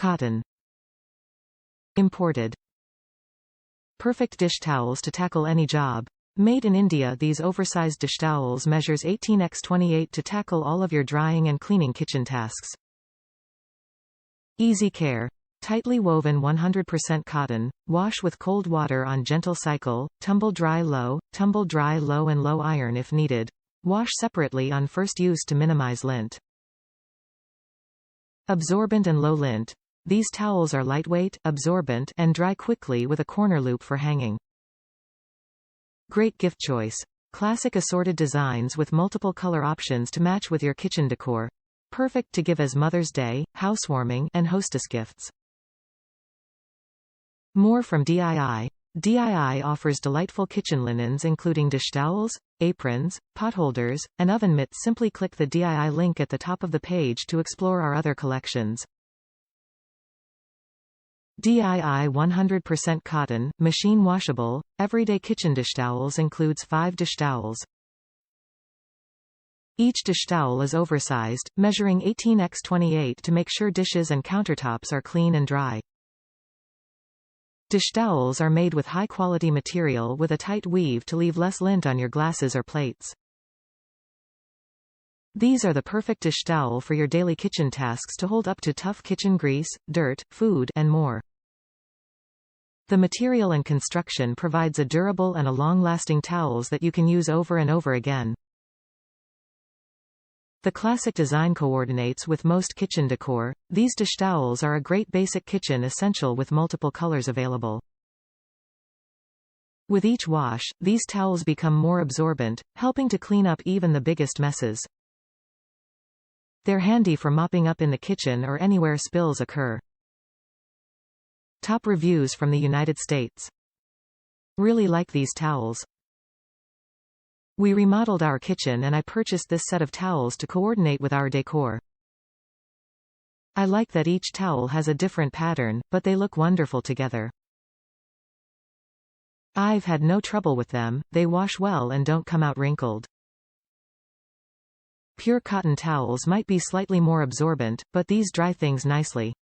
Cotton. Imported. Perfect dish towels to tackle any job. Made in India, these oversized dish towels measures 18x28 to tackle all of your drying and cleaning kitchen tasks. Easy care. Tightly woven 100% cotton. Wash with cold water on gentle cycle. Tumble dry low and low iron if needed. Wash separately on first use to minimize lint. Absorbent and low lint. These towels are lightweight, absorbent, and dry quickly with a corner loop for hanging. Great gift choice. Classic assorted designs with multiple color options to match with your kitchen decor. Perfect to give as Mother's Day, housewarming, and hostess gifts. More from DII. DII offers delightful kitchen linens including dishtowels, aprons, potholders, and oven mitts. Simply click the DII link at the top of the page to explore our other collections. DII 100% cotton, machine washable, everyday kitchen dishtowels includes 5 dishtowels. Each dishtowel is oversized, measuring 18x28 to make sure dishes and countertops are clean and dry. Dishtowels are made with high-quality material with a tight weave to leave less lint on your glasses or plates. These are the perfect dish towel for your daily kitchen tasks to hold up to tough kitchen grease, dirt, food, and more. The material and construction provides a durable and a long-lasting towels that you can use over and over again. The classic design coordinates with most kitchen decor. These dish towels are a great basic kitchen essential with multiple colors available. With each wash, these towels become more absorbent, helping to clean up even the biggest messes. They're handy for mopping up in the kitchen or anywhere spills occur. Top reviews from the United States. Really like these towels. We remodeled our kitchen and I purchased this set of towels to coordinate with our decor. I like that each towel has a different pattern, but they look wonderful together. I've had no trouble with them, they wash well and don't come out wrinkled. Pure cotton towels might be slightly more absorbent, but these dry things nicely.